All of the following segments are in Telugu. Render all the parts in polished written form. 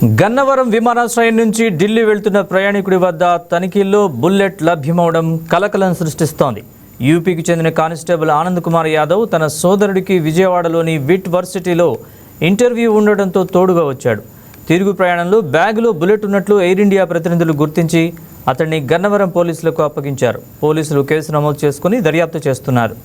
గన్నవరం విమానాశ్రయం నుంచి ఢిల్లీ వెళ్తున్న ప్రయాణికుడి వద్ద తనిఖీల్లో బుల్లెట్ లభ్యమవడం కలకలం సృష్టిస్తోంది. యూపీకి చెందిన కానిస్టేబుల్ ఆనంద్ కుమార్ యాదవ్ తన సోదరుడికి విజయవాడలోని విట్ వర్సిటీలో ఇంటర్వ్యూ ఉండడంతో తోడుగా వచ్చాడు. తిరుగు ప్రయాణంలో బ్యాగులో బుల్లెట్ ఉన్నట్లు ఎయిర్ ఇండియా ప్రతినిధులు గుర్తించి అతన్ని గన్నవరం పోలీసులకు అప్పగించారు. పోలీసులు కేసు నమోదు చేసుకుని దర్యాప్తు చేస్తున్నారు.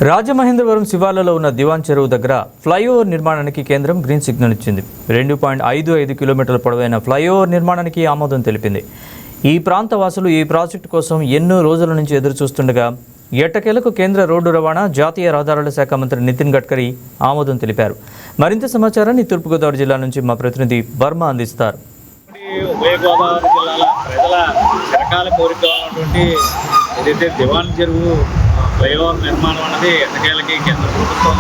రాజమహేంద్రవరం శివార్లలో ఉన్న దివాన్ చెరువు దగ్గర ఫ్లైఓవర్ నిర్మాణానికి కేంద్రం గ్రీన్ సిగ్నల్ ఇచ్చింది. 2.55 కిలోమీటర్ల పొడవైన ఫ్లైఓవర్ నిర్మాణానికి ఆమోదం తెలిపింది. ఈ ప్రాంత వాసులు ఈ ప్రాజెక్టు కోసం ఎన్నో రోజుల నుంచి ఎదురు చూస్తుండగా ఎట్టకేలకు కేంద్ర రోడ్డు రవాణా జాతీయ రహదారుల శాఖ మంత్రి నితిన్ గడ్కరీ ఆమోదం తెలిపారు. మరింత సమాచారాన్ని తూర్పుగోదావరి జిల్లా నుంచి మా ప్రతినిధి బర్మ అందిస్తారు. ఉభయ గోదావరి జిల్లాల ప్రజల చిరకాల కోరిక ఉన్నటువంటి ఏదైతే దివాన్ చెరువు ఫ్లైఓవర్ నిర్మాణం అన్నది ఎట్టకేలకి కేంద్ర ప్రభుత్వం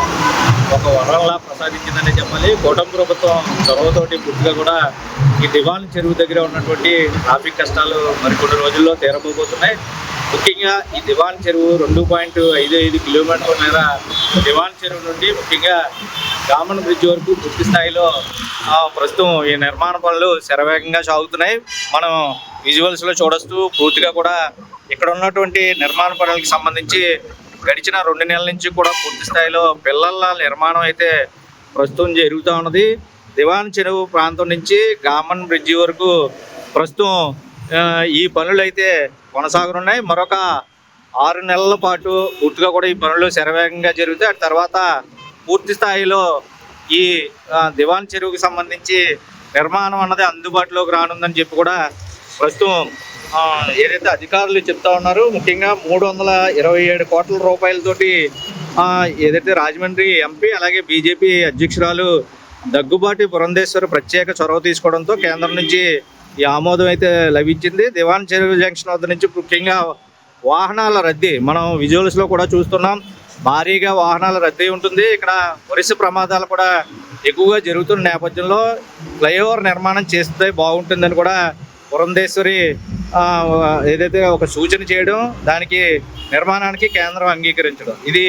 ఒక వరంలా ప్రసాదించిందని చెప్పాలి. కూటమి ప్రభుత్వం చొరవతోటి పూర్తిగా కూడా ఈ దివాన్ చెరువు దగ్గర ఉన్నటువంటి ట్రాఫిక్ కష్టాలు మరికొన్ని రోజుల్లో తీరబోతున్నాయి. ముఖ్యంగా ఈ దివాన్ చెరువు 2.55 కిలోమీటర్ల మేర దివాన్ చెరువు నుండి ముఖ్యంగా కామన్ బ్రిడ్జ్ వరకు పూర్తి స్థాయిలో ప్రస్తుతం ఈ నిర్మాణ పనులు శరవేగంగా సాగుతున్నాయి. మనం విజువల్స్లో చూడొస్తూ పూర్తిగా కూడా ఇక్కడ ఉన్నటువంటి నిర్మాణ పనులకు సంబంధించి గడిచిన 2 నెలల నుంచి కూడా పూర్తి స్థాయిలో పిల్లల నిర్మాణం అయితే ప్రస్తుతం జరుగుతూ ఉన్నది. దివాన్ చెరువు ప్రాంతం నుంచి కామన్ బ్రిడ్జి వరకు ప్రస్తుతం ఈ పనులు అయితే కొనసాగనున్నాయి. మరొక 6 నెలల పాటు పూర్తిగా కూడా ఈ పనులు శరవేగంగా జరుగుతాయి. ఆ తర్వాత పూర్తి స్థాయిలో ఈ దివాన్ చెరువుకి సంబంధించి నిర్మాణం అన్నది అందుబాటులోకి రానుందని చెప్పి కూడా ప్రస్తుతం ఏదైతే అధికారులు చెప్తా ఉన్నారు. ముఖ్యంగా 327 కోట్ల రూపాయలతోటి ఏదైతే రాజమండ్రి ఎంపీ అలాగే బీజేపీ అధ్యక్షురాలు దగ్గుబాటి పురంధేశ్వరి ప్రత్యేక చొరవ తీసుకోవడంతో కేంద్రం నుంచి ఈ ఆమోదం అయితే లభించింది. దివాన్ చెరువు జంక్షన్ వద్ద నుంచి ముఖ్యంగా వాహనాల రద్దీ మనం విజువల్స్లో కూడా చూస్తున్నాం. భారీగా వాహనాల రద్దీ ఉంటుంది. ఇక్కడ వరుస ప్రమాదాలు కూడా ఎక్కువగా జరుగుతున్న నేపథ్యంలో ఫ్లైఓవర్ నిర్మాణం చేస్తే బాగుంటుందని కూడా పురంధేశ్వరి ఏదైతే ఒక సూచన చేయడం, దానికి నిర్మాణానికి కేంద్రం అంగీకరించడం, ఇది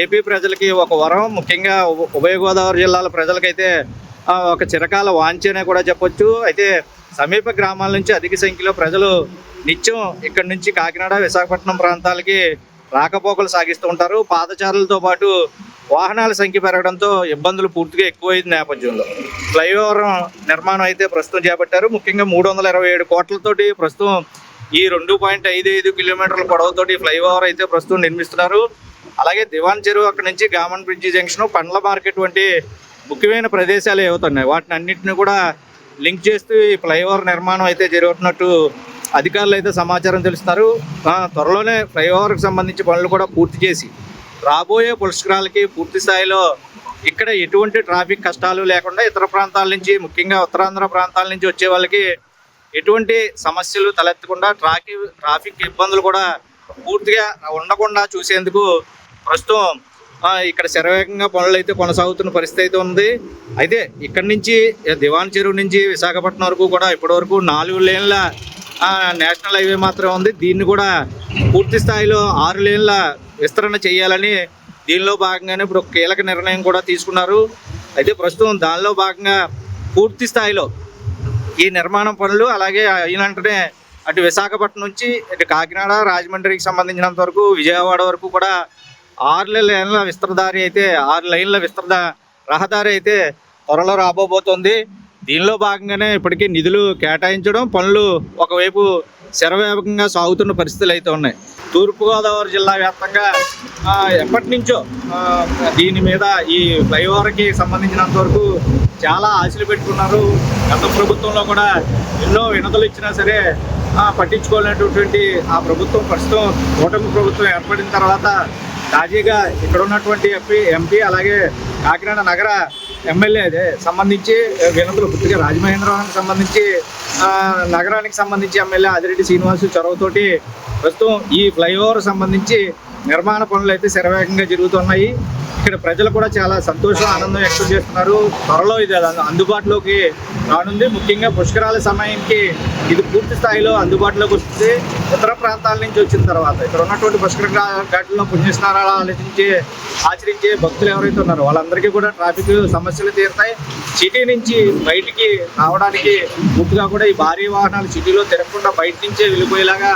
ఏపీ ప్రజలకి ఒక వరం. ముఖ్యంగా ఉభయ గోదావరి జిల్లాల ప్రజలకైతే ఒక చిరకాల వాంఛనే కూడా చెప్పొచ్చు. అయితే సమీప గ్రామాల నుంచి అధిక సంఖ్యలో ప్రజలు నిత్యం ఇక్కడి నుంచి కాకినాడ విశాఖపట్నం ప్రాంతాలకి రాకపోకలు సాగిస్తూ ఉంటారు. పాదచారులతో పాటు వాహనాల సంఖ్య పెరగడంతో ఇబ్బందులు పూర్తిగా ఎక్కువైన నేపథ్యంలో ఫ్లైఓవర్ నిర్మాణం అయితే ప్రస్తుతం చేపట్టారు. ముఖ్యంగా 327 కోట్లతోటి ప్రస్తుతం ఈ 2.55 కిలోమీటర్ల పొడవుతోటి ఫ్లైఓవర్ అయితే ప్రస్తుతం నిర్మిస్తున్నారు. అలాగే దివాన్ చెరువు అక్కడి నుంచి కామన్ బ్రిడ్జి జంక్షన్, పండ్ల మార్కెట్ వంటి ముఖ్యమైన ప్రదేశాలు ఏవవుతున్నాయి వాటిని అన్నింటినీ కూడా లింక్ చేస్తూ ఈ ఫ్లైఓవర్ నిర్మాణం అయితే జరుగుతున్నట్టు అధికారులు అయితే సమాచారం తెలుస్తున్నారు. త్వరలోనే ఫ్లైఓవర్కి సంబంధించి పనులు కూడా పూర్తి చేసి రాబోయే పుష్కరాలకి పూర్తి స్థాయిలో ఇక్కడ ఎటువంటి ట్రాఫిక్ కష్టాలు లేకుండా ఇతర ప్రాంతాల నుంచి ముఖ్యంగా ఉత్తరాంధ్ర ప్రాంతాల నుంచి వచ్చే వాళ్ళకి ఎటువంటి సమస్యలు తలెత్తకుండా ట్రాఫిక్ ఇబ్బందులు కూడా పూర్తిగా ఉండకుండా చూసేందుకు ప్రస్తుతం ఇక్కడ శరవేగంగా పనులు అయితే కొనసాగుతున్న పరిస్థితి అయితే ఉంది. అయితే ఇక్కడి నుంచి దివాన్ చెరువు నుంచి విశాఖపట్నం వరకు కూడా ఇప్పటివరకు 4 లేన్ల నేషనల్ హైవే మాత్రమే ఉంది. దీన్ని కూడా పూర్తి స్థాయిలో 6 లేన్ల విస్తరణ చేయాలని దీనిలో భాగంగానే ఇప్పుడు కీలక నిర్ణయం కూడా తీసుకున్నారు. అయితే ప్రస్తుతం దానిలో భాగంగా పూర్తి స్థాయిలో ఈ నిర్మాణం పనులు అలాగే అయినంటనే అటు విశాఖపట్నం నుంచి ఇటు కాకినాడ రాజమండ్రికి సంబంధించినంత వరకు విజయవాడ వరకు కూడా 6 లైన్ల విస్తృతదారి అయితే 6 లైన్ల విస్తృత రహదారి అయితే త్వరలో రాబోతోంది. దీనిలో భాగంగానే ఇప్పటికీ నిధులు కేటాయించడం, పనులు ఒకవైపు శరవేగంగా సాగుతున్న పరిస్థితులు అయితే ఉన్నాయి. తూర్పుగోదావరి జిల్లా వ్యాప్తంగా ఎప్పటి నుంచో దీని మీద ఈ ఫ్లైఓవర్కి సంబంధించినంత వరకు చాలా ఆశలు పెట్టుకున్నారు. గత ప్రభుత్వంలో కూడా ఎన్నో వినతులు ఇచ్చినా సరే పట్టించుకోలేనటువంటి ఆ ప్రభుత్వం ప్రస్తుతం కూటమి ప్రభుత్వం ఏర్పడిన తర్వాత తాజాగా ఇక్కడ ఉన్నటువంటి ఎంపీ అలాగే కాకినాడ నగర ఎమ్మెల్యే సంబంధించి వినతులు పూర్తిగా రాజమహేంద్రవరానికి సంబంధించి నగరానికి సంబంధించి ఎమ్మెల్యే ఆదిరెడ్డి శ్రీనివాసు చొరవతోటి ప్రస్తుతం ఈ ఫ్లైఓవర్ సంబంధించి నిర్మాణ పనులు అయితే శరవేగంగా జరుగుతున్నాయి. ఇక్కడ ప్రజలు కూడా చాలా సంతోషం ఆనందం వ్యక్తం చేస్తున్నారు. త్వరలో ఇది అందుబాటులోకి రానుంది. ముఖ్యంగా పుష్కరాల సమయానికి ఇది పూర్తి స్థాయిలో అందుబాటులోకి వస్తుంది. ఇతర ప్రాంతాల నుంచి వచ్చిన తర్వాత ఇక్కడ ఉన్నటువంటి పుష్కర ఘాట్లలో పుణ్యస్నానాలు ఆచరించే భక్తులు ఎవరైతే ఉన్నారో వాళ్ళందరికీ కూడా ట్రాఫిక్ సమస్యలు తీరుతాయి. సిటీ నుంచి బయటికి రావడానికి పూర్తిగా కూడా ఈ భారీ వాహనాలు సిటీలో తిరగకుండా బయట నుంచే వెళ్ళిపోయేలాగా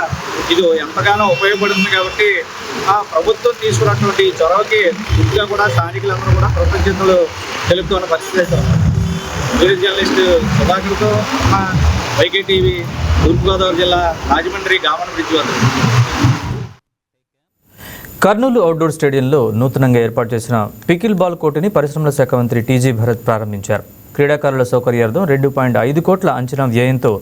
ఇది ఎంతగానో ఉపయోగపడుతుంది. కాబట్టి ప్రభుత్వం తీసుకున్నటువంటి చొరవకి పూర్తిగా కూడా స్థానికులందరూ కూడా కృతజ్ఞతలు తెలుపుతున్న పరిస్థితి అయితే వీడియో జర్నలిస్ట్ సుధాకర్తో వైకే టీవీ తూర్పుగోదావరి జిల్లా రాజమండ్రి గామన బ్రిడ్జ్ వద్ద. కర్నూలు అవుట్డోర్ స్టేడియంలో నూతనంగా ఏర్పాటు చేసిన పికిల్ బాల్ కోర్టుని పరిశ్రమల శాఖ మంత్రి టీజీ భరత్ ప్రారంభించారు. క్రీడాకారుల సౌకర్యార్థం 2.5 కోట్ల అంచనా వ్యయంతో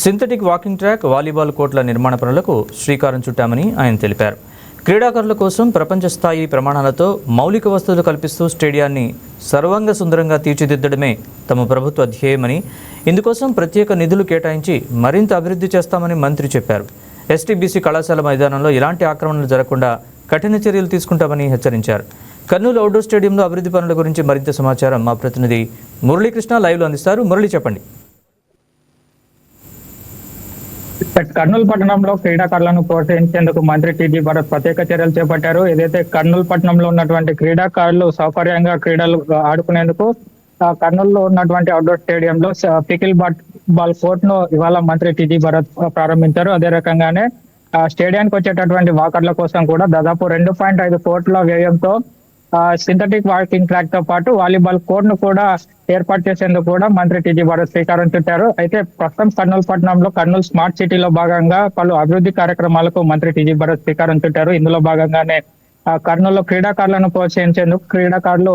సింథటిక్ వాకింగ్ ట్రాక్, వాలీబాల్ కోర్టుల నిర్మాణ పనులకు శ్రీకారం చుట్టామని ఆయన తెలిపారు. క్రీడాకారుల కోసం ప్రపంచ స్థాయి ప్రమాణాలతో మౌలిక వసతులు కల్పిస్తూ స్టేడియాన్ని సర్వాంగ సుందరంగా తీర్చిదిద్దడమే తమ ప్రభుత్వ ధ్యేయమని, ఇందుకోసం ప్రత్యేక నిధులు కేటాయించి మరింత అభివృద్ధి చేస్తామని మంత్రి చెప్పారు. ఎస్టీబీసీ కళాశాల మైదానంలో ఎలాంటి ఆక్రమణలు జరగకుండా కఠిన చర్యలు తీసుకుంటామని హెచ్చరించారు. కర్నూలు అవుట్డోర్ స్టేడియంలో అభివృద్ధి పనుల గురించి మరింత సమాచారం మా ప్రతినిధి మురళీకృష్ణ లైవ్లో అందిస్తారు. మురళి, చెప్పండి. కర్నూలు పట్టణంలో క్రీడాకారులను ప్రోత్సహించేందుకు మంత్రి టీజీ భరత్ ప్రత్యేక చర్యలు చేపట్టారు. ఏదైతే కర్నూలు పట్టణంలో ఉన్నటువంటి క్రీడాకారులు సౌకర్యంగా క్రీడలు ఆడుకునేందుకు కర్నూలులో ఉన్నటువంటి అవుట్డోర్ స్టేడియంలో పికిల్ బాల్ కోర్ట్ ను ఇవాళ మంత్రి టీజీ భరత్ ప్రారంభించారు. అదే రకంగానే స్టేడియానికి వచ్చేటటువంటి వాకర్ల కోసం కూడా దాదాపు 2.5 కోట్ల వ్యయంతో సింథటిక్ వాకింగ్ ట్రాక్ తో పాటు వాలీబాల్ కోర్ట్ ను కూడా ఏర్పాటు చేసేందుకు కూడా మంత్రి టీజీ భరత్ శ్రీకారం చుట్టారు. అయితే ప్రస్తుతం కర్నూలు పట్టణంలో కర్నూలు స్మార్ట్ సిటీలో భాగంగా పలు అభివృద్ధి కార్యక్రమాలకు మంత్రి టీజీ భరత్ శ్రీకారం చుట్టారు. ఇందులో భాగంగానే కర్నూలులో క్రీడాకారులను ప్రోత్సహించేందుకు క్రీడాకారులు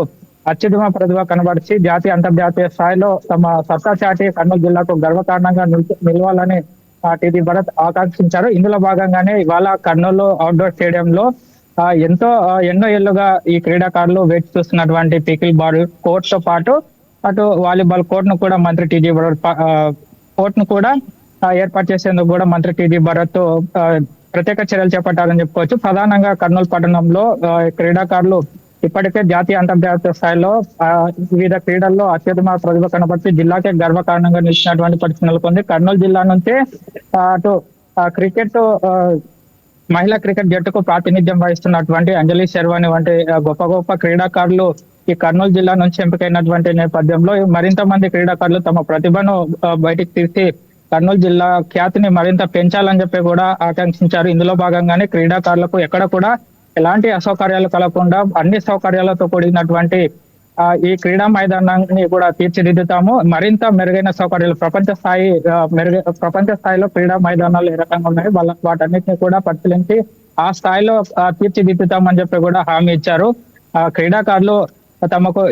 అత్యుత్తమ ప్రతిభ కనబరిచి జాతీయ అంతర్జాతీయ స్థాయిలో తమ సత్తా చాటి కర్నూలు జిల్లాకు గర్వకారణంగా నిలవాలని టీజీ భరత్ ఆకాంక్షించారు. ఇందులో భాగంగానే ఇవాళ కర్నూలు అవుట్డోర్ స్టేడియంలో ఎన్నో ఏళ్లుగా ఈ క్రీడాకారులు వేచి చూస్తున్నటువంటి పికిల్ బాల్ కోర్ట్ తో పాటు అటు వాలీబాల్ కోర్ట్ ను కూడా మంత్రి టీజీ భరత్ కోర్ట్ ను కూడా ఏర్పాటు చేసేందుకు కూడా మంత్రి టీజీ భరత్ ప్రత్యేక చర్యలు చేపట్టాలని చెప్పుకోవచ్చు. ప్రధానంగా కర్నూలు పట్టణంలో క్రీడాకారులు ఇప్పటికే జాతీయ అంతర్జాతీయ స్థాయిలో వివిధ క్రీడల్లో అత్యుత్తమ ప్రతిభ కనబర్చి జిల్లాకే గర్వకారణంగా నిలిచినటువంటి పరిస్థితి నెలకొంది. కర్నూలు జిల్లా నుంచే అటు క్రికెట్ మహిళా క్రికెట్ జట్టుకు ప్రాతినిధ్యం వహిస్తున్నటువంటి అంజలి శర్వాణి వంటి గొప్ప గొప్ప క్రీడాకారులు ఈ కర్నూలు జిల్లా నుంచి ఎంపికైనటువంటి నేపథ్యంలో మరింత మంది క్రీడాకారులు తమ ప్రతిభను బయటికి తీసి కర్నూలు జిల్లా ఖ్యాతిని మరింత పెంచాలని చెప్పి కూడా ఆకాంక్షించారు. ఇందులో భాగంగానే క్రీడాకారులకు ఎక్కడ కూడా ఎలాంటి అసౌకర్యాలు కలగకుండా అన్ని సౌకర్యాలతో కూడినటువంటి ఈ క్రీడా మైదానాన్ని కూడా తీర్చిదిద్దుతాము. మరింత మెరుగైన సౌకర్యాలు ప్రపంచ స్థాయిలో క్రీడా మైదానాలు ఏ రకంగా ఉన్నాయి వాటన్నిటిని కూడా పరిశీలించి ఆ స్థాయిలో తీర్చిదిద్దుతామని చెప్పి కూడా హామీ ఇచ్చారు. క్రీడాకారులు తమకు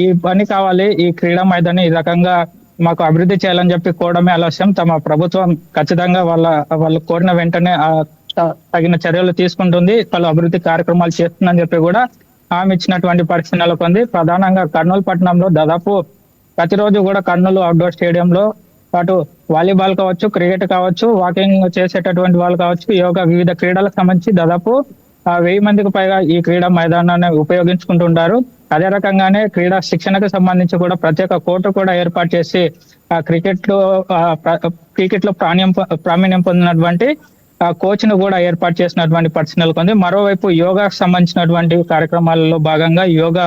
ఈ పని కావాలి, ఈ క్రీడా మైదానం ఈ రకంగా మాకు అభివృద్ధి చేయాలని చెప్పి కోవడమే ఆలస్యం. తమ ప్రభుత్వం ఖచ్చితంగా వాళ్ళు కోరిన వెంటనే తగిన చర్యలు తీసుకుంటుంది, పలు అభివృద్ధి కార్యక్రమాలు చేస్తుందని చెప్పి కూడా హామీ ఇచ్చినటువంటి పరిస్థితి నెలకొంది. ప్రధానంగా కర్నూలు పట్టణంలో దాదాపు ప్రతిరోజు కూడా కర్నూలు అవుట్డోర్ స్టేడియంలో అటు వాలీబాల్ కావచ్చు, క్రికెట్ కావచ్చు, వాకింగ్ చేసేటటువంటి వాళ్ళు కావచ్చు, యోగా వివిధ క్రీడలకు సంబంధించి దాదాపు 1000 మందికి పైగా ఈ క్రీడా మైదానాన్ని ఉపయోగించుకుంటుంటారు. అదే రకంగానే క్రీడా శిక్షణకు సంబంధించి కూడా ప్రత్యేక కోర్టు కూడా ఏర్పాటు చేసి క్రికెట్ లో ప్రావీణ్యం పొందినటువంటి కోచ్ ను కూడా ఏర్పాటు చేసినటువంటి పరిస్థితి నెలకొంది. మరోవైపు యోగాకు సంబంధించినటువంటి కార్యక్రమాలలో భాగంగా యోగా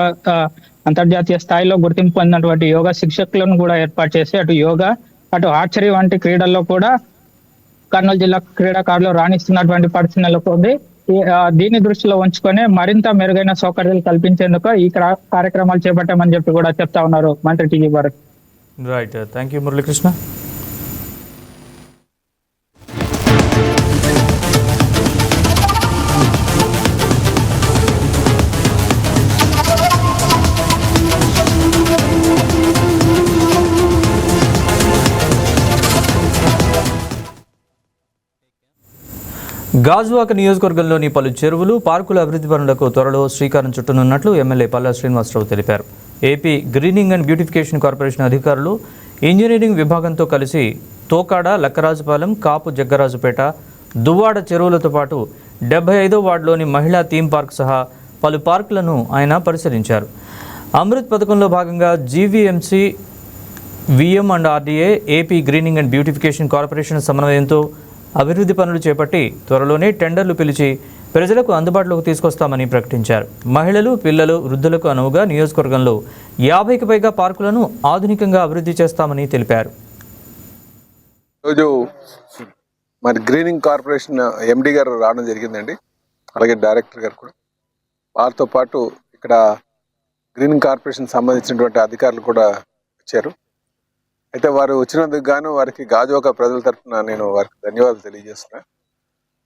అంతర్జాతీయ స్థాయిలో గుర్తింపు పొందినటువంటి యోగా శిక్షకులను కూడా ఏర్పాటు చేసి అటు యోగా అటు ఆర్చరీ వంటి క్రీడల్లో కూడా కర్నూలు జిల్లా క్రీడాకారులు రాణిస్తున్నటువంటి పరిస్థితి నెలకొంది. దీన్ని దృష్టిలో ఉంచుకొని మరింత మెరుగైన సౌకర్యాలు కల్పించేందుకు ఈ కార్యక్రమాలు చేపట్టామని చెప్పి కూడా చెప్తా ఉన్నారు మంత్రి TG Bharat. Right, thank you Muralikrishna. Gajuwaka నియోజకవర్గంలోని పలు చెరువులు, పార్కుల అభివృద్ధి పనులకు త్వరలో శ్రీకారం చుట్టనున్నట్లు ఎమ్మెల్యే పల్లా శ్రీనివాసరావు తెలిపారు. AP greening and beautification corporation అధికారులు ఇంజనీరింగ్ విభాగంతో కలిసి తోకాడ, లక్కరాజుపాలెం, కాపు జగ్గరాజుపేట, దువ్వాడ చెరువులతో పాటు 75వ వార్డులోని మహిళా థీమ్ పార్క్ సహా పలు పార్కులను ఆయన పరిశీలించారు. అమృత్ పథకంలో భాగంగా GVMC, VM and RDA, AP greening and beautification corporation సమన్వయంతో అభివృద్ధి పనులు చేపట్టి త్వరలోనే టెండర్లు పిలిచి ప్రజలకు అందుబాటులోకి తీసుకొస్తామని ప్రకటించారు. మహిళలు, పిల్లలు, వృద్ధులకు అనువుగా నియోజకవర్గంలో 50కి పైగా పార్కులను ఆధునికంగా అభివృద్ధి చేస్తామని తెలిపారు. రోజు మరి గ్రీనింగ్ కార్పొరేషన్ ఎండి గారు రావడం జరిగిందండి, అలాగే డైరెక్టర్ గారు కూడా. వారితో పాటు ఇక్కడ గ్రీనింగ్ కార్పొరేషన్ సంబంధించినటువంటి అధికారులు కూడా వచ్చారు. అయితే వారు వచ్చినందుకు గాను వారికి గాజువాక ప్రజల తరఫున నేను వారికి ధన్యవాదాలు తెలియజేస్తున్నా.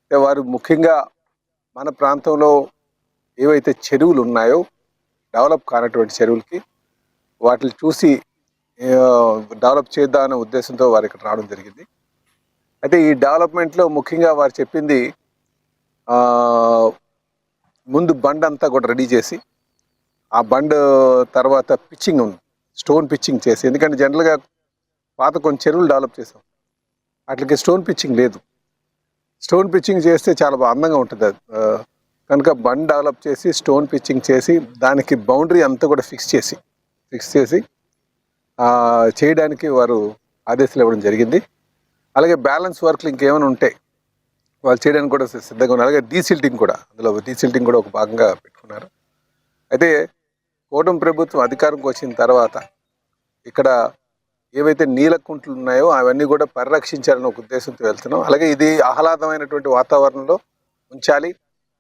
అయితే వారు ముఖ్యంగా మన ప్రాంతంలో ఏవైతే చెరువులు ఉన్నాయో డెవలప్ కానటువంటి చెరువులకి వాటిని చూసి డెవలప్ చేద్దామనే ఉద్దేశంతో వారు ఇక్కడ రావడం జరిగింది. అయితే ఈ డెవలప్మెంట్లో ముఖ్యంగా వారు చెప్పింది ముందు బండ్ అంతా కూడా రెడీ చేసి ఆ బండ్ తర్వాత పిచ్చింగ్ ఉంది, స్టోన్ పిచ్చింగ్ చేసి, ఎందుకంటే జనరల్గా పాత కొన్ని చెరువులు డెవలప్ చేసాం, వాటికి స్టోన్ పిచ్చింగ్ లేదు. స్టోన్ పిచ్చింగ్ చేస్తే చాలా అందంగా ఉంటుంది అది. కనుక బండ్ డెవలప్ చేసి స్టోన్ పిచ్చింగ్ చేసి దానికి బౌండరీ అంతా కూడా ఫిక్స్ చేసి చేయడానికి వారు ఆదేశాలు ఇవ్వడం జరిగింది. అలాగే బ్యాలెన్స్ వర్క్లు ఇంకేమైనా ఉంటే వాళ్ళు చేయడానికి కూడా సిద్ధంగా ఉన్నారు. అలాగే డీసిల్టింగ్ కూడా, అందులో డీసిల్టింగ్ కూడా ఒక భాగంగా పెట్టుకున్నారు. అయితే కూటమి ప్రభుత్వం అధికారంకి వచ్చిన తర్వాత ఇక్కడ ఏవైతే నీలకుంట్లు ఉన్నాయో అవన్నీ కూడా పరిరక్షించాలని ఒక ఉద్దేశంతో వెళ్తున్నాం. అలాగే ఇది ఆహ్లాదమైనటువంటి వాతావరణంలో ఉంచాలి,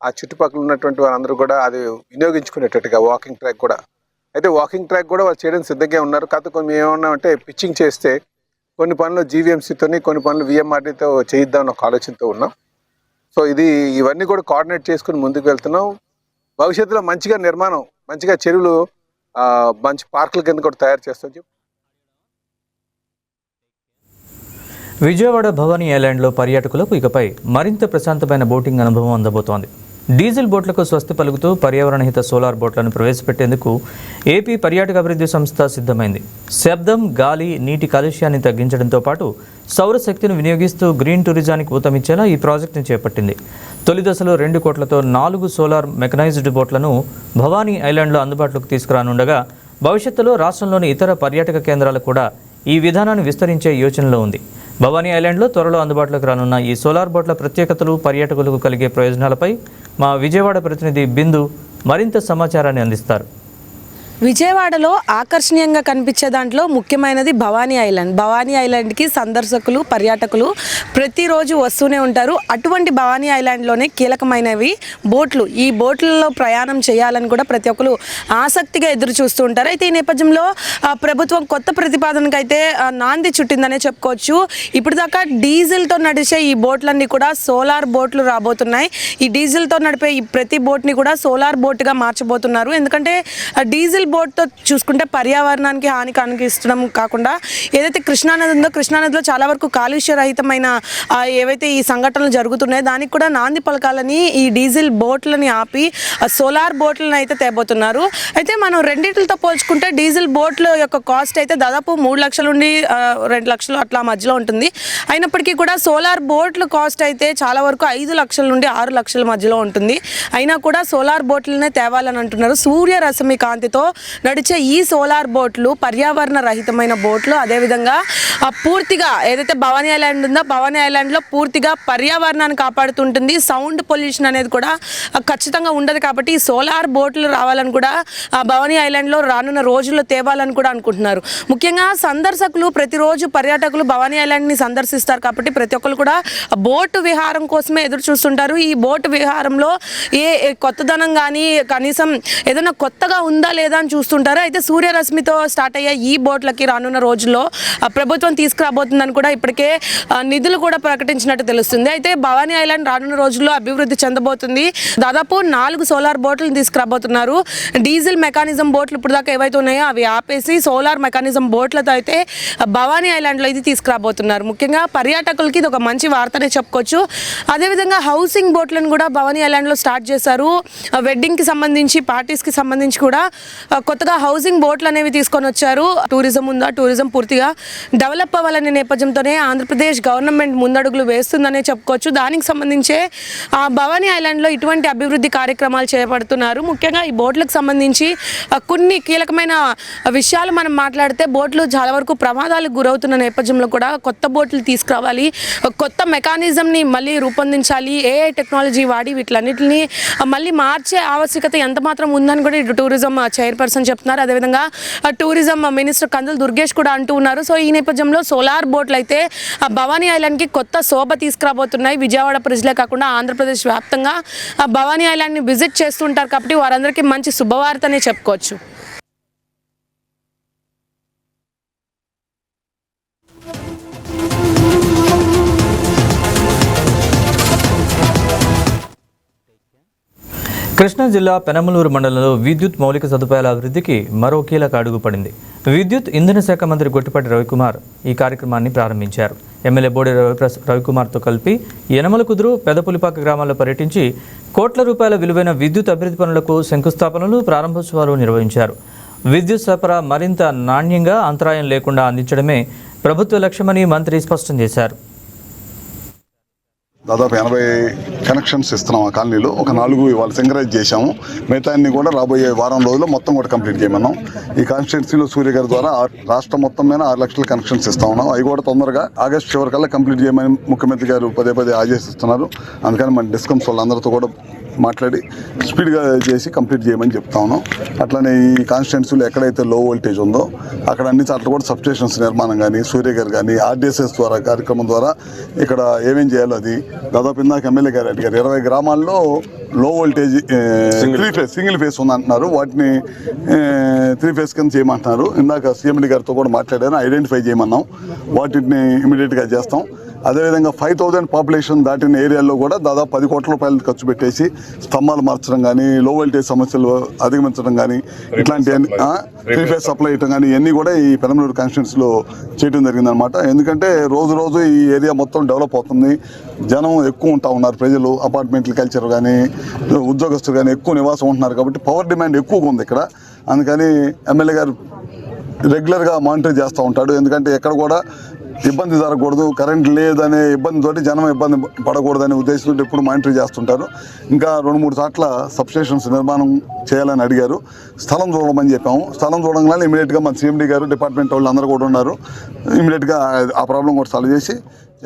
ఆ చుట్టుపక్కల ఉన్నటువంటి వారందరూ కూడా అది వినియోగించుకునేటట్టుగా వాకింగ్ ట్రాక్ కూడా. అయితే వాకింగ్ ట్రాక్ కూడా వాళ్ళు చేయడానికి సిద్ధంగా ఉన్నారు. కాకపోతే కొన్ని ఏమన్నామంటే పిచ్చింగ్ చేస్తే కొన్ని పనులు జీవీఎంసీతోని, కొన్ని పనులు విఎంఆర్డీతో చేయిద్దామని ఒక ఆలోచనతో ఉన్నాం. సో ఇవన్నీ కూడా కోఆర్డినేట్ చేసుకుని ముందుకు వెళ్తున్నాం. భవిష్యత్తులో మంచిగా నిర్మాణం, మంచిగా చెరువులు, మంచి పార్కుల కింద కూడా తయారు చేస్తాం. విజయవాడ భవానీ ఐలాండ్లో పర్యాటకులకు ఇకపై మరింత ప్రశాంతమైన బోటింగ్ అనుభవం అందబోతోంది. డీజిల్ బోట్లకు స్వస్తి పలుకుతూ పర్యావరణహిత సోలార్ బోట్లను ప్రవేశపెట్టేందుకు ఏపీ పర్యాటక అభివృద్ధి సంస్థ సిద్ధమైంది. శబ్దం, గాలి, నీటి కాలుష్యాన్ని తగ్గించడంతో పాటు సౌరశక్తిని వినియోగిస్తూ గ్రీన్ టూరిజానికి ఊతమిచ్చేలా ఈ ప్రాజెక్టును చేపట్టింది. తొలి దశలో 2 కోట్లతో 4 సోలార్ మెకనైజ్డ్ బోట్లను భవానీ ఐలాండ్లో అందుబాటులోకి తీసుకురానుండగా భవిష్యత్తులో రాష్ట్రంలోని ఇతర పర్యాటక కేంద్రాలు కూడా ఈ విధానాన్ని విస్తరించే యోచనలో ఉంది. భవానీ ఐలాండ్లో త్వరలో అందుబాటులోకి రానున్న ఈ సోలార్ బోట్ల ప్రత్యేకతలు, పర్యాటకులకు కలిగే ప్రయోజనాలపై మా విజయవాడ ప్రతినిధి బిందు మరింత సమాచారాన్ని అందిస్తారు. విజయవాడలో ఆకర్షణీయంగా కనిపించే దాంట్లో ముఖ్యమైనది భవానీ ఐలాండ్. భవానీ ఐలాండ్కి సందర్శకులు, పర్యాటకులు ప్రతిరోజు వస్తూనే ఉంటారు. అటువంటి భవానీ ఐలాండ్లోనే కీలకమైనవి బోట్లు. ఈ బోట్లలో ప్రయాణం చేయాలని కూడా ప్రతి ఒక్కరు ఆసక్తిగా ఎదురు చూస్తూ ఉంటారు. అయితే ఈ నేపథ్యంలో ప్రభుత్వం కొత్త ప్రతిపాదనకు అయితే నాంది చుట్టిందనే చెప్పుకోవచ్చు. ఇప్పుడు దాకా డీజిల్తో నడిచే ఈ బోట్లన్నీ కూడా సోలార్ బోట్లు రాబోతున్నాయి. ఈ డీజిల్తో నడిపే ఈ ప్రతి బోట్ని కూడా సోలార్ బోట్గా మార్చబోతున్నారు. ఎందుకంటే డీజిల్ బోట్తో చూసుకుంటే పర్యావరణానికి హాని కలిగిస్తడం కాకుండా ఏదైతే కృష్ణానది ఉందో, కృష్ణానదిలో చాలా వరకు కాలుష్యరహితమైన ఏవైతే ఈ సంఘటనలు జరుగుతున్నాయో దానికి కూడా నాంది పలకాలని ఈ డీజిల్ బోట్లని ఆపి సోలార్ బోట్లను అయితే తేబోతున్నారు. అయితే మనం రెండింటితో పోల్చుకుంటే డీజిల్ బోట్ల యొక్క కాస్ట్ అయితే దాదాపు 3 లక్షల నుండి 2 లక్షలు అట్లా మధ్యలో ఉంటుంది. అయినప్పటికీ కూడా సోలార్ బోట్ల కాస్ట్ అయితే చాలా వరకు 5 లక్షల నుండి 6 లక్షల మధ్యలో ఉంటుంది. అయినా కూడా సోలార్ బోట్లనే తేవాలని అంటున్నారు. సూర్య రశ్మి కాంతితో నడిచే ఈ సోలార్ బోట్లు పర్యావరణ రహితమైన బోట్లు, అదేవిధంగా పూర్తిగా ఏదైతే భవానీ ఐలాండ్ ఉందో భవానీ ఐలాండ్లో పూర్తిగా పర్యావరణాన్ని కాపాడుతుంటుంది. సౌండ్ పొల్యూషన్ అనేది కూడా ఖచ్చితంగా ఉండదు. కాబట్టి ఈ సోలార్ బోట్లు రావాలని కూడా భవానీ ఐలాండ్లో రానున్న రోజుల్లో తేవాలని కూడా అనుకుంటున్నారు. ముఖ్యంగా సందర్శకులు ప్రతిరోజు పర్యాటకులు భవానీ ఐలాండ్ని సందర్శిస్తారు కాబట్టి ప్రతి ఒక్కరు కూడా బోటు విహారం కోసమే ఎదురు చూస్తుంటారు. ఈ బోటు విహారంలో ఏ కొత్తదనం కానీ కనీసం ఏదైనా కొత్తగా ఉందా లేదా అని చూస్తుంటారు. అయితే సూర్యరశ్మితో స్టార్ట్ అయ్యే ఈ బోట్లకి రానున్న రోజుల్లో ప్రభుత్వం తీసుకురాబోతుందని కూడా ఇప్పటికే నిధులు కూడా ప్రకటించినట్టు తెలుస్తుంది. అయితే భవానీ ఐలాండ్ రానున్న రోజుల్లో అభివృద్ధి చెందబోతుంది. దాదాపు 4 సోలార్ బోట్లను తీసుకురాబోతున్నారు. డీజిల్ మెకానిజం బోట్లు ఇప్పుడు దాకా ఏవైతే ఉన్నాయో అవి ఆపేసి సోలార్ మెకానిజం బోట్లతో అయితే భవానీ ఐలాండ్లో ఇది తీసుకురాబోతున్నారు. ముఖ్యంగా పర్యాటకులకి ఇది ఒక మంచి వార్తనే చెప్పుకోవచ్చు. అదేవిధంగా హౌసింగ్ బోట్లను కూడా భవానీ ఐలాండ్లో స్టార్ట్ చేశారు. వెడ్డింగ్కి సంబంధించి పార్టీస్కి సంబంధించి కూడా కొత్తగా హౌసింగ్ బోట్లు అనేవి తీసుకొని వచ్చారు. టూరిజం ఉందా, టూరిజం పూర్తిగా డెవలప్ అవ్వాలనే నేపథ్యంతోనే ఆంధ్రప్రదేశ్ గవర్నమెంట్ ముందడుగులు వేస్తుందనే చెప్పుకోవచ్చు. దానికి సంబంధించే ఆ భవానీ ఐలాండ్లో ఇటువంటి అభివృద్ధి కార్యక్రమాలు చేపడుతున్నారు. ముఖ్యంగా ఈ బోట్లకు సంబంధించి కొన్ని కీలకమైన విషయాలు మనం మాట్లాడితే బోట్లు చాలా వరకు ప్రమాదాలకు గురవుతున్న నేపథ్యంలో కూడా కొత్త బోట్లు తీసుకురావాలి, కొత్త మెకానిజంని మళ్ళీ రూపొందించాలి, ఏఐ టెక్నాలజీ వాడి వీటిలన్నింటినీ మళ్ళీ మార్చే ఆవశ్యకత ఎంత మాత్రం ఉందని కూడా ఇటు టూరిజం చైర్పర్సన్ చెప్తున్నారు. అదేవిధంగా టూరిజం మినిస్టర్ కందుల దుర్గేష్ కూడా అంటూ ఉన్నారు. సో ఈ నేపథ్యంలో సోలార్ బోట్లు అయితే భవానీ ఐలాండ్కి కొత్త శోభ తీసుకురాబోతున్నాయి. విజయవాడ ప్రజలే కాకుండా ఆంధ్రప్రదేశ్ వ్యాప్తంగా భవానీ ఐలాండ్ని విజిట్ చేస్తుంటారు కాబట్టి వారందరికీ మంచి శుభవార్తనే చెప్పుకోవచ్చు. కృష్ణా జిల్లా పెనమలూరు మండలంలో విద్యుత్ మౌలిక సదుపాయాల అభివృద్ధికి మరో కీలక అడుగు పడింది. విద్యుత్ ఇంధన శాఖ మంత్రి గొట్టిపాటి రవికుమార్ ఈ కార్యక్రమాన్ని ప్రారంభించారు. ఎమ్మెల్యే బోడి రవికుమార్తో కలిపి యనమలకుదురు, పెదపులిపాక గ్రామాల్లో పర్యటించి కోట్ల రూపాయల విలువైన విద్యుత్ అభివృద్ధి పనులకు శంకుస్థాపనలు, ప్రారంభోత్సవాలు నిర్వహించారు. విద్యుత్ సరఫరా మరింత నాణ్యంగా, అంతరాయం లేకుండా అందించడమే ప్రభుత్వ లక్ష్యమని మంత్రి స్పష్టం చేశారు. దాదాపు 80 కనెక్షన్స్ ఇస్తున్నాం. ఆ కాలనీలో ఒక 4 ఇవాళ సింగరైజ్ చేశాము. మిగతా అన్ని కూడా రాబోయే వారం రోజుల్లో మొత్తం కూడా కంప్లీట్ చేయమన్నాం. ఈ కాన్స్టిట్యున్సీలో సూర్య గారి ద్వారా రాష్ట్రం మొత్తం మీద 6 లక్షల కనెక్షన్స్ ఇస్తా ఉన్నాం. అవి కూడా తొందరగా ఆగస్టు చివరికల్లా కంప్లీట్ చేయమని ముఖ్యమంత్రి గారు పదే ఆదేశిస్తున్నారు. అందుకని మన డిస్కమ్స్ వాళ్ళందరితో కూడా మాట్లాడి స్పీడ్గా చేసి కంప్లీట్ చేయమని చెప్తా ఉన్నాం. అట్లనే ఈ కాన్స్టిట్యున్సీలో ఎక్కడైతే లో వోల్టేజ్ ఉందో అక్కడ అన్ని చోట్ల కూడా సబ్స్టేషన్స్ నిర్మాణం కానీ, సూర్య గారు కానీ ఆర్డీఎస్ఎస్ ద్వారా కార్యక్రమం ద్వారా ఇక్కడ ఏమేం చేయాలో అది దాదాపు ఇందాక ఎమ్మెల్యే గారు అడిగారు. 20 గ్రామాల్లో లో వోల్టేజ్ సింగిల్ ఫేస్ ఉందంటున్నారు. వాటిని 3 ఫేస్ కింద చేయమంటున్నారు. ఇందాక సీఎండీ గారితో కూడా మాట్లాడాను, ఐడెంటిఫై చేయమన్నాం. వాటిని ఇమీడియట్గా చేస్తాం. అదేవిధంగా 5000 పాపులేషన్ దాటిన ఏరియాల్లో కూడా దాదాపు 10 కోట్ల రూపాయలు ఖర్చు పెట్టేసి స్తంభాలు మార్చడం కానీ, లో వోల్టేజ్ సమస్యలు అధిగమించడం కానీ, ఇట్లాంటి 3 ఫేస్ సప్లై చేయడం కానీ ఇవన్నీ కూడా ఈ పెనమలూరు కాన్స్టిట్యున్సీలో చేయడం జరిగిందనమాట. ఎందుకంటే రోజు ఈ ఏరియా మొత్తం డెవలప్ అవుతుంది. జనం ఎక్కువ ఉంటా ఉన్నారు. ప్రజలు అపార్ట్మెంట్ల కల్చర్ కానీ, ఉద్యోగస్తులు కానీ ఎక్కువ నివాసం ఉంటున్నారు కాబట్టి పవర్ డిమాండ్ ఎక్కువగా ఉంది ఇక్కడ. అందుకని ఎమ్మెల్యే గారు రెగ్యులర్గా మానిటర్ చేస్తూ ఉంటాడు. ఎందుకంటే ఎక్కడ కూడా ఇబ్బంది జరగకూడదు, కరెంట్ లేదనే ఇబ్బందితోటి జనం ఇబ్బంది పడకూడదనే ఉద్దేశంతో ఎప్పుడు మానిటర్ చేస్తుంటారు. ఇంకా 2-3 చోట్ల సబ్స్టేషన్స్ నిర్మాణం చేయాలని అడిగారు. స్థలం చూడమని చెప్పాము. స్థలం చూడగానే ఇమీడియట్గా మన సీఎండీ గారు, డిపార్ట్మెంట్ వాళ్ళు అందరూ కూడా ఉన్నారు. ఇమీడియట్గా ఆ ప్రాబ్లం కూడా సాల్వ్ చేసి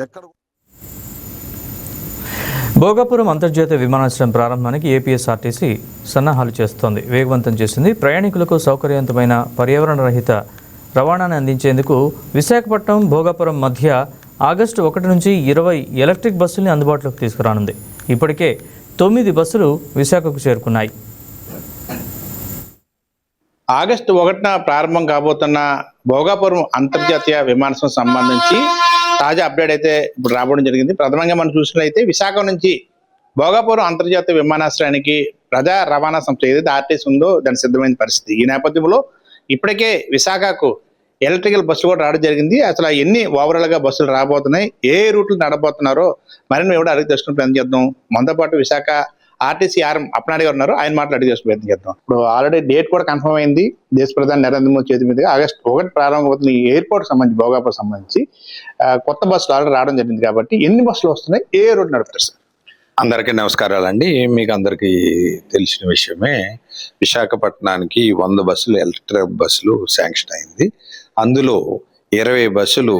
ఎక్కడ భోగాపురం అంతర్జాతీయ విమానాశ్రయం ప్రారంభానికి ఏపీఎస్ఆర్టీసీ సన్నాహాలు చేస్తోంది. వేగవంతం చేసింది. ప్రయాణికులకు సౌకర్యవంతమైన పర్యావరణ రహిత రవాణాను అందించేందుకు విశాఖపట్నం, భోగాపురం మధ్య ఆగస్టు 1 నుంచి 20 ఎలక్ట్రిక్ బస్సుల్ని అందుబాటులోకి తీసుకురానుంది. ఇప్పటికే 9 బస్సులు విశాఖకు చేరుకున్నాయి. ఆగస్టు 1న ప్రారంభం కాబోతున్న భోగాపురం అంతర్జాతీయ విమానాశ్రయం సంబంధించి తాజా అప్డేట్ అయితే ఇప్పుడు రావడం జరిగింది. ప్రధానంగా మనం చూసినట్లయితే విశాఖ నుంచి భోగాపురం అంతర్జాతీయ విమానాశ్రయానికి ప్రజా రవాణా సంస్థ ఏదైతే ఆర్టీసీ ఉందో దాని సిద్ధమైన పరిస్థితి. ఈ నేపథ్యంలో ఇప్పటికే విశాఖకు ఎలక్ట్రికల్ బస్సులు కూడా రావడం జరిగింది. అసలు ఎన్ని ఓవరాల్గా బస్సులు రాబోతున్నాయి, ఏ రూట్లు నడబోతున్నారో మరిన్ని కూడా అడిగి తెలుసుకుని ప్రయత్నం చేద్దాం. మనతో పాటు విశాఖ ఆర్టీసీ ఆర్ఎం అప్పనాయుడు గారు ఉన్నారు. ఆయన మాటలు అడిగి తెలుసుకుని ప్రయత్నం చేద్దాం. ఇప్పుడు ఆల్రెడీ డేట్ కూడా కన్ఫర్మ్ అయింది. దేశ ప్రధాని నరేంద్ర మోదీ చేతి మీదుగా ఆగస్టు 1 ప్రారంభమవుతున్న ఈ ఎయిర్పోర్ట్ సంబంధించి భోగాపురం సంబంధించి కొత్త బస్సులు ఆల్రెడీ రావడం జరిగింది. కాబట్టి ఎన్ని బస్సులు వస్తున్నాయి, ఏ రూట్ నడుపుతారు సార్? అందరికీ నమస్కారాలండి. మీకు అందరికీ తెలిసిన విషయమే, విశాఖపట్నానికి 100 బస్సులు ఎలక్ట్రిక్ బస్సులు శాంక్షన్ అయింది. అందులో 20 బస్సులు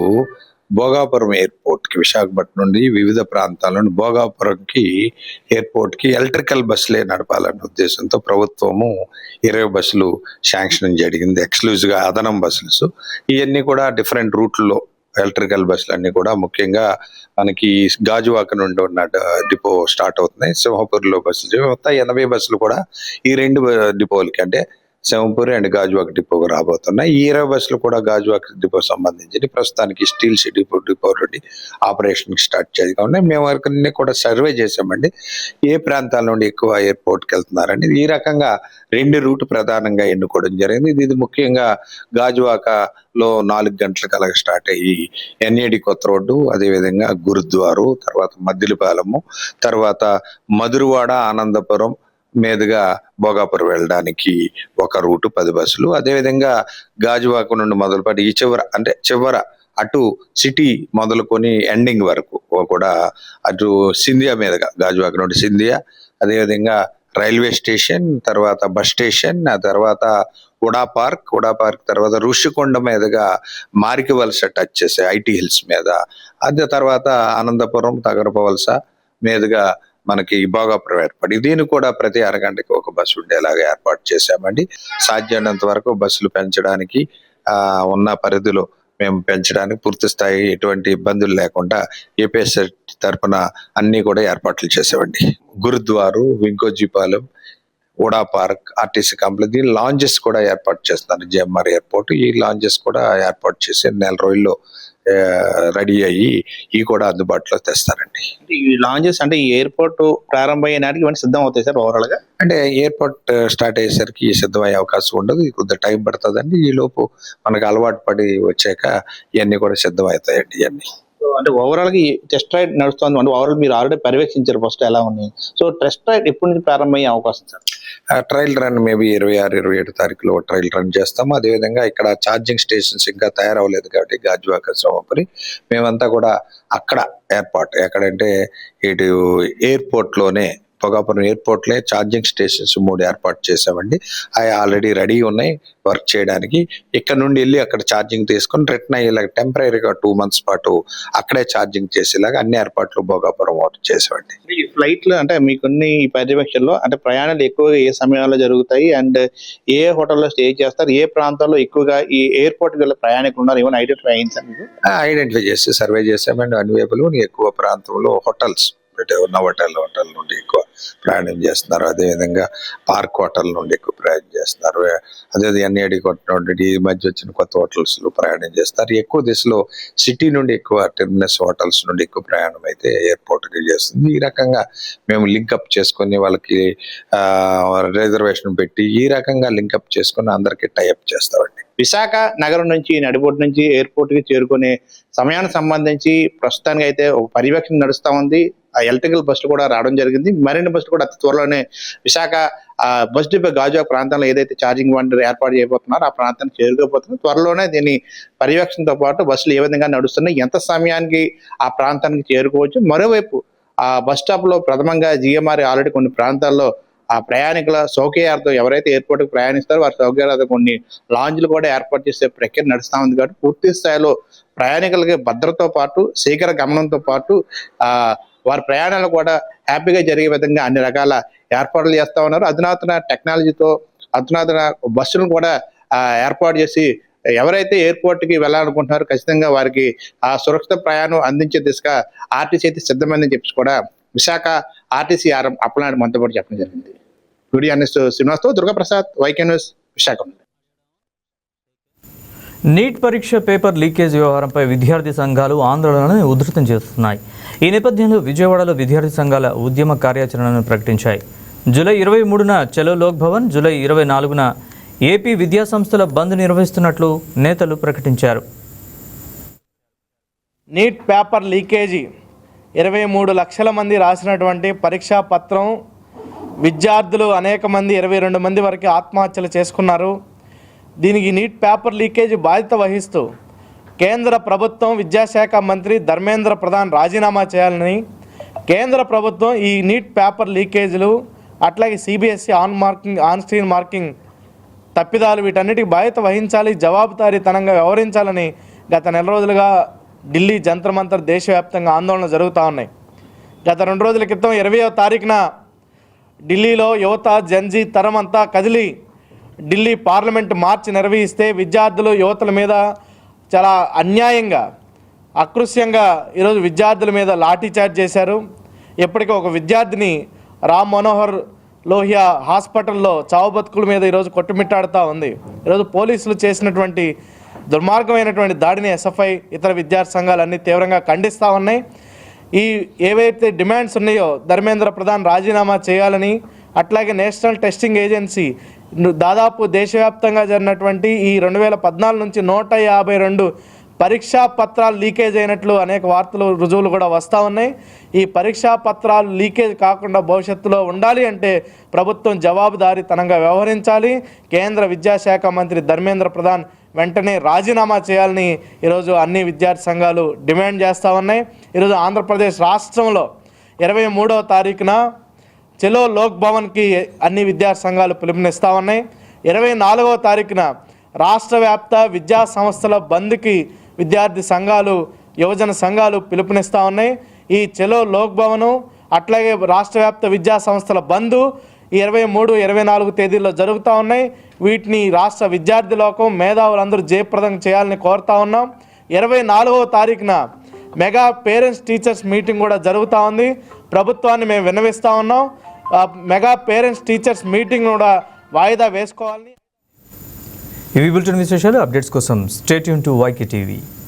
భోగాపురం ఎయిర్పోర్ట్కి, విశాఖపట్నం నుండి వివిధ ప్రాంతాల నుండి భోగాపురంకి ఎయిర్పోర్ట్కి ఎలక్ట్రికల్ బస్సులే నడపాలనే ఉద్దేశంతో ప్రభుత్వము 20 బస్సులు శాంక్షన్ జరిగింది. ఎక్స్క్లూజివ్గా అదనం బస్సులు. ఇవన్నీ కూడా డిఫరెంట్ రూట్లో ఎలక్ట్రికల్ బస్సులు అన్ని కూడా ముఖ్యంగా మనకి గాజువాక నుండి ఉన్న డిపో స్టార్ట్ అవుతున్నాయి. సింహపూర్లో బస్సులు మొత్తం 80 బస్సులు కూడా ఈ 2 డిపోలకి, అంటే సింహపూర్ అండ్ గాజువాక డిపోకి రాబోతున్నాయి. ఈ 20 బస్సులు కూడా గాజువాక డిపో సంబంధించి ప్రస్తుతానికి స్టీల్ సిటీ డిపో నుండి ఆపరేషన్ స్టార్ట్ చేయగా ఉన్నాయి. మేము అన్ని కూడా సర్వే చేసామండి, ఏ ప్రాంతాల నుండి ఎక్కువ ఎయిర్పోర్ట్కి వెళ్తున్నారని. ఈ రకంగా 2 రూట్ ప్రధానంగా ఎన్నుకోవడం జరిగింది. ఇది ముఖ్యంగా గాజువాకలో 4 గంటలకు అలాగే స్టార్ట్ అయ్యి ఎన్ఏడి కొత్త రోడ్డు, అదేవిధంగా గురుద్వారు, తర్వాత మద్దిలపాలెము, తర్వాత మధురవాడ, ఆనందపురం మీదుగా భోగాపురం వెళ్ళడానికి ఒక రూటు 10 బస్సులు. అదేవిధంగా గాజువాక నుండి మొదలుపడి ఈ చివర అటు సిటీ మొదలుకొని ఎండింగ్ వరకు కూడా, అటు సింధియా మీదుగా గాజువాక నుండి సింధియా, అదేవిధంగా రైల్వే స్టేషన్, తర్వాత బస్ స్టేషన్, ఆ తర్వాత ఉడా పార్క్ తర్వాత ఋషికొండ మీదుగా మారికి వలస టచ్ చేసే ఐటీ హిల్స్ మీద, అదే తర్వాత అనంతపురం, తగరప వలస మీదుగా మనకి భోగాపురం ఏర్పాటు. దీన్ని కూడా ప్రతి అరగంటకి ఒక బస్సు ఉండేలాగా ఏర్పాటు చేశామండి. సాధ్యమైనంత వరకు బస్సులు పెంచడానికి ఉన్న పరిధిలో మేము పెంచడానికి పూర్తి స్థాయి ఎటువంటి ఇబ్బందులు లేకుండా ఏపీఎస్ఆర్ తరఫున అన్ని కూడా ఏర్పాట్లు చేసామండి. గురుద్వారు, వింకోజీపాలెం, ఉడా పార్క్, ఆర్టీసీ కాంప్లెక్స్, ఈ లాంజెస్ కూడా ఏర్పాటు చేస్తున్నారు. జిఎంఆర్ ఎయిర్పోర్ట్ ఈ లాంజెస్ కూడా ఏర్పాటు చేసి 4 రోజుల్లో రెడీ అయ్యి ఈ కూడా అందుబాటులో తెస్తారండి. ఈ లాంచెస్ అంటే ఈ ఎయిర్పోర్ట్ ప్రారంభమయ్యే నాటికి ఇవన్నీ సిద్ధం అవుతాయి సార్ ఓవరాల్ గా? అంటే ఎయిర్పోర్ట్ స్టార్ట్ అయ్యేసరికి సిద్ధమయ్యే అవకాశం ఉండదు, కొద్దిగా టైం పడుతుందండి. ఈ లోపు మనకు అలవాటు పడి వచ్చాక ఇవన్నీ కూడా సిద్ధం అవుతాయండి. ఇవన్నీ అంటే ఓవరాల్ గా టెస్ట్ రైడ్ నడుస్తుంది. అంటే ఓవరాల్ మీరు ఆల్రెడీ పర్యవేక్షించారు ఫస్ట్ ఎలా ఉన్నాయి. సో టెస్ట్ రైడ్ ఎప్పటి నుంచి ప్రారంభమయ్యే అవకాశం సార్? ట్రయల్ రన్ మేబీ 26, 27 తారీఖులో ట్రయల్ రన్ చేస్తాము. అదేవిధంగా ఇక్కడ ఛార్జింగ్ స్టేషన్స్ ఇంకా తయారవ్వలేదు కాబట్టి గాజువాక, సింహపురి మేమంతా కూడా అక్కడ ఏర్పాటు, ఎక్కడంటే ఇటు ఎయిర్పోర్ట్ లోనే, భోగాపురం ఎయిర్పోర్ట్లే ఛార్జింగ్ స్టేషన్స్ 3 ఏర్పాటు చేసామండి. అవి ఆల్రెడీ రెడీ ఉన్నాయి వర్క్ చేయడానికి. ఇక్కడ నుండి వెళ్ళి అక్కడ ఛార్జింగ్ తీసుకొని రిటర్న్ అయ్యేలాగా టెంపరీగా 2 months పాటు అక్కడే ఛార్జింగ్ చేసేలాగా అన్ని ఏర్పాట్లు భోగాపురం చేసామండి. ఈ ఫ్లైట్లు అంటే మీకున్ని ఈ పర్యవేక్షణలో అంటే ప్రయాణాలు ఎక్కువగా ఏ సమయాల్లో జరుగుతాయి అండ్ ఏ హోటల్లో స్టే చేస్తారు, ఏ ప్రాంతాల్లో ఎక్కువగా ఈ ఎయిర్పోర్ట్ వెళ్ళే ప్రయాణికులు ఉన్నారు, ఏమైనా ఐడెంటిఫై అయింది సార్ మీకు? ఐడెంటిఫై చేసి సర్వే చేసామండి. అన్వేపులు ఎక్కువ ప్రాంతంలో హోటల్స్, నవోటల్ హోటల్ నుండి ఎక్కువ ప్రయాణం చేస్తున్నారు. అదేవిధంగా పార్క్ హోటల్ నుండి ఎక్కువ ప్రయాణం చేస్తున్నారు. అదే ఎన్ఏడి నుండి ఈ మధ్య వచ్చిన కొత్త హోటల్స్ లో ప్రయాణం చేస్తారు. ఎక్కువ దిశలో సిటీ నుండి ఎక్కువ టెర్మినస్ హోటల్స్ నుండి ఎక్కువ ప్రయాణం అయితే ఎయిర్పోర్ట్ కి చేస్తుంది. ఈ రకంగా మేము లింకప్ చేసుకొని వాళ్ళకి రిజర్వేషన్ పెట్టి ఈ రకంగా లింకప్ చేసుకొని అందరికి టైఅప్ చేస్తామండి. విశాఖ నగరం నుంచి నడిబొడ్డు నుంచి ఎయిర్పోర్ట్ కి చేరుకునే సమయానికి సంబంధించి ప్రస్తుతానికి అయితే ఒక పర్యవేక్షణ నడుస్తా ఉంది. ఆ ఎలక్ట్రికల్ బస్సులు కూడా రావడం జరిగింది. మరిన్ని బస్సులు కూడా అతి త్వరలోనే విశాఖ బస్ డిపో గాజువాక ప్రాంతంలో ఏదైతే ఛార్జింగ్ వండర్ ఏర్పాటు చేయబోతున్నారో ఆ ప్రాంతానికి చేరుకోబోతున్నారు. త్వరలోనే దీని పర్యవేక్షణతో పాటు బస్సులు ఏ విధంగా నడుస్తున్నాయి, ఎంత సమయానికి ఆ ప్రాంతానికి చేరుకోవచ్చు, మరోవైపు ఆ బస్ స్టాప్ లో ప్రథమంగా జిఎంఆర్ ఆల్రెడీ కొన్ని ప్రాంతాల్లో ఆ ప్రయాణికుల సౌకర్యార్థం ఎవరైతే ఎయిర్పోర్ట్ కి ప్రయాణిస్తారో వారి సౌకర్యార్థం కొన్ని లాంజ్లు కూడా ఏర్పాటు చేసే ప్రక్రియ నడుస్తా ఉంది. కాబట్టి పూర్తి స్థాయిలో ప్రయాణికులకి భద్రతతో పాటు శీఘ్ర గమనంతో పాటు వారి ప్రయాణాలు కూడా హ్యాపీగా జరిగే విధంగా అన్ని రకాల ఏర్పాట్లు చేస్తా ఉన్నారు. అధునాతన టెక్నాలజీతో అధునాతన బస్సులను కూడా ఏర్పాటు చేసి ఎవరైతే ఎయిర్పోర్ట్ కి వెళ్ళాలనుకుంటున్నారో ఖచ్చితంగా వారికి ఆ సురక్షిత ప్రయాణం అందించే దిశగా ఆర్టీసీ అయితే సిద్ధమైందని చెప్పి కూడా విశాఖ ఆర్టీసీ ఆర్ఎం అప్పలనాయుడు మనతో పాటు చెప్పడం జరిగింది. వీడియో అనలిస్ట్ శ్రీనివాస్తో Durgaprasad, YK news, Visakha. NEET పరీక్ష పేపర్ లీకేజ్ వ్యవహారంపై విద్యార్థి సంఘాలు ఆందోళనను ఉధృతం చేస్తున్నాయి. ఈ నేపథ్యంలో విజయవాడలో విద్యార్థి సంఘాల ఉద్యమ కార్యాచరణను ప్రకటించాయి. జూలై 23న చలో లోక్ భవన్, జూలై 24న ఏపీ విద్యాసంస్థల బంద్ నిర్వహిస్తున్నట్లు నేతలు ప్రకటించారు. నీట్ పేపర్ లీకేజీ 23 లక్షల మంది రాసినటువంటి పరీక్షా పత్రం విద్యార్థులు అనేక మంది 22 మంది వరకు ఆత్మహత్యలు చేసుకున్నారు. దీనికి నీట్ పేపర్ లీకేజీ బాధ్యత వహిస్తూ కేంద్ర ప్రభుత్వం విద్యాశాఖ మంత్రి ధర్మేంద్ర ప్రధాన్ రాజీనామా చేయాలని కేంద్ర ప్రభుత్వం ఈ నీట్ పేపర్ లీకేజీలు అట్లాగే సిబిఎస్ఈ ఆన్ స్క్రీన్ మార్కింగ్ తప్పిదాలు వీటన్నిటికి బాధ్యత వహించాలి, జవాబుదారీతనంగా వ్యవహరించాలని గత నెల రోజులుగా ఢిల్లీ జంతర్ మంతర్ దేశవ్యాప్తంగా ఆందోళనలు జరుగుతూ ఉన్నాయి. గత 2 రోజుల క్రితం 20వ తారీఖున ఢిల్లీలో యువత జన్జీ తరం అంతా కదిలి ఢిల్లీ పార్లమెంట్ మార్చ్ నిర్వహిస్తే విద్యార్థులు యువతల మీద చాలా అన్యాయంగా అకృత్యంగా ఈరోజు విద్యార్థుల మీద లాఠీచార్జ్ చేశారు. ఇప్పటికీ ఒక విద్యార్థిని రామ్ మనోహర్ లోహియా హాస్పిటల్లో చావు బతుకుల మీద ఈరోజు కొట్టుమిట్టాడుతూ ఉంది. ఈరోజు పోలీసులు చేసినటువంటి దుర్మార్గమైనటువంటి దాడిని ఎస్ఎఫ్ఐ ఇతర విద్యార్థి సంఘాలన్నీ తీవ్రంగా ఖండిస్తూ ఉన్నాయి. ఈ ఏవైతే డిమాండ్స్ ఉన్నాయో ధర్మేంద్ర ప్రధాన్ రాజీనామా చేయాలని, అట్లాగే నేషనల్ టెస్టింగ్ ఏజెన్సీ దాదాపు దేశవ్యాప్తంగా జరిగినటువంటి ఈ 2014 నుంచి 152 పరీక్షా పత్రాలు లీకేజ్ అయినట్లు అనేక వార్తలు రుజువులు కూడా వస్తూ ఉన్నాయి. ఈ పరీక్షా పత్రాలు లీకేజ్ కాకుండా భవిష్యత్తులో ఉండాలి అంటే ప్రభుత్వం జవాబుదారీతనంగా వ్యవహరించాలి. కేంద్ర విద్యాశాఖ మంత్రి ధర్మేంద్ర ప్రధాన్ వెంటనే రాజీనామా చేయాలని ఈరోజు అన్ని విద్యార్థి సంఘాలు డిమాండ్ చేస్తూ ఉన్నాయి. ఈరోజు ఆంధ్రప్రదేశ్ రాష్ట్రంలో 23వ తారీఖున చలో లోక్ భవన్కి అన్ని విద్యార్థి సంఘాలు పిలుపునిస్తూ ఉన్నాయి. 24వ తారీఖున రాష్ట్ర వ్యాప్త విద్యా సంస్థల బంద్కి విద్యార్థి సంఘాలు, యువజన సంఘాలు పిలుపునిస్తూ ఉన్నాయి. ఈ చలో లోక్ భవను అట్లాగే రాష్ట్ర వ్యాప్త విద్యా సంస్థల బంద్ ఈ 23, 24 తేదీల్లో జరుగుతూ ఉన్నాయి. వీటిని రాష్ట్ర విద్యార్థి లోకం మేధావులందరూ జయప్రదం చేయాలని కోరుతా ఉన్నాం. 24వ తారీఖున మెగా పేరెంట్స్ టీచర్స్ మీటింగ్ కూడా జరుగుతూ ఉంది. ప్రభుత్వాన్ని మేము విన్నవిస్తూ ఉన్నాం. మెగా పేరెంట్స్ టీచర్స్ మీటింగ్ కూడా వాయిదా వేసుకోవాలని. ఇవి బులెటిన్ విశేషాలు. అప్డేట్స్ కోసం stay tune to YK TV.